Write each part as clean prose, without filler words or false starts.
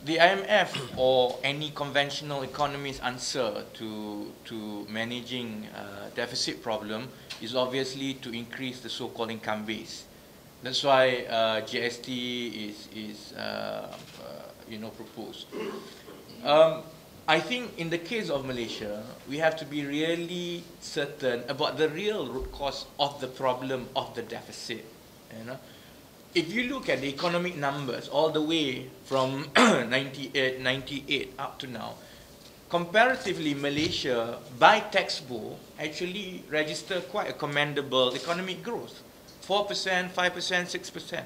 the IMF or any conventional economist answer to managing deficit problem is obviously to increase the so-called income base. That's why GST is proposed. I think in the case of Malaysia, we have to be really certain about the real root cause of the problem of the deficit. If you look at the economic numbers all the way from 98 up to now, comparatively Malaysia, by textbook, actually register quite a commendable economic growth. 4%, 5%, 6%.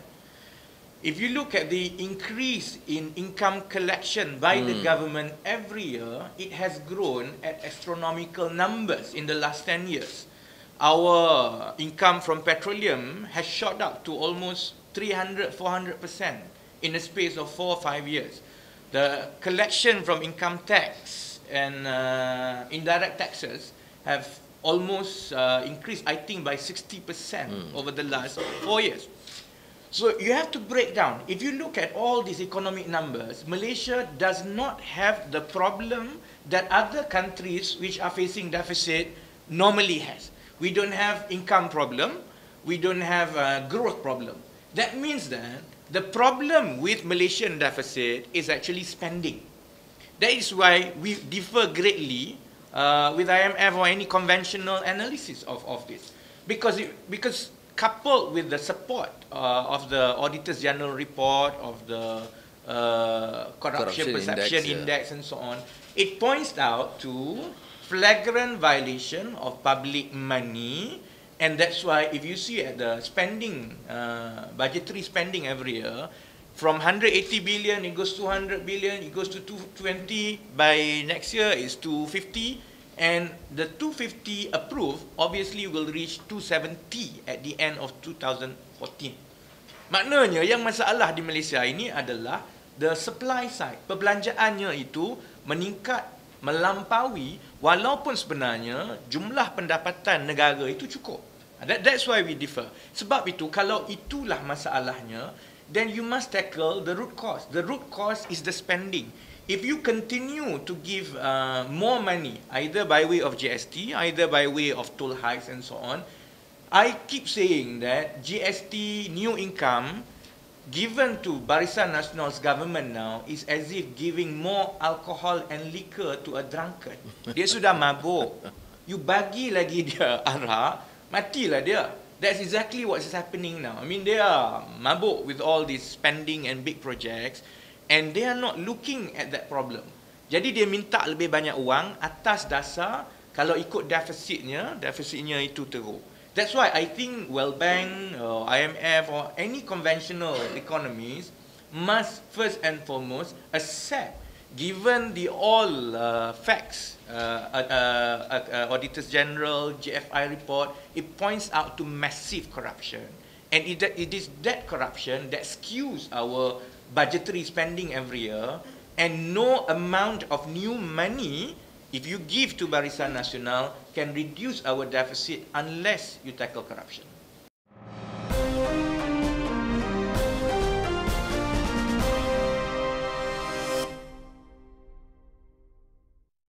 If you look at the increase in income collection by the government every year, it has grown at astronomical numbers in the last 10 years. Our income from petroleum has shot up to almost 300, 400% in a space of 4 or 5 years. The collection from income tax and indirect taxes have almost increased, I think, by 60% over the last 4 years. So you have to break down. If you look at all these economic numbers, Malaysia does not have the problem that other countries which are facing deficit normally has. We don't have income problem. We don't have a growth problem. That means that the problem with Malaysian deficit is actually spending. That is why we differ greatly with IMF or any conventional analysis of this. Because coupled with the support of the Auditor's General report, of the Corruption Perception Index and so on, it points out to flagrant violation of public money. And that's why if you see at the spending, budgetary spending every year, from 180 billion, it goes to 200 billion, it goes to 220, by next year it's 250, and the 250 approved obviously will reach 270 at the end of 2014. Maknanya yang masalah di Malaysia ini adalah the supply side. Perbelanjaannya itu meningkat melampaui walaupun sebenarnya jumlah pendapatan negara itu cukup. That's why we differ. Sebab itu kalau itulah masalahnya, then you must tackle the root cause. The root cause is the spending. If you continue to give more money, either by way of GST, either by way of toll hikes and so on, I keep saying that GST new income given to Barisan Nasional's government now is as if giving more alcohol and liquor to a drunkard. Dia sudah mabuk. You bagi lagi dia arak, matilah dia. That's exactly what is happening now. I mean, they are mabuk with all this spending and big projects, and they are not looking at that problem. Jadi dia minta lebih banyak wang atas dasar kalau ikut defisitnya itu teruk. That's why I think World Bank or IMF or any conventional economies must first and foremost accept, given the all facts, Auditors General, GFI report, it points out to massive corruption. And it is that corruption that skews our budgetary spending every year, and no amount of new money, if you give to Barisan Nasional, can reduce our deficit unless you tackle corruption.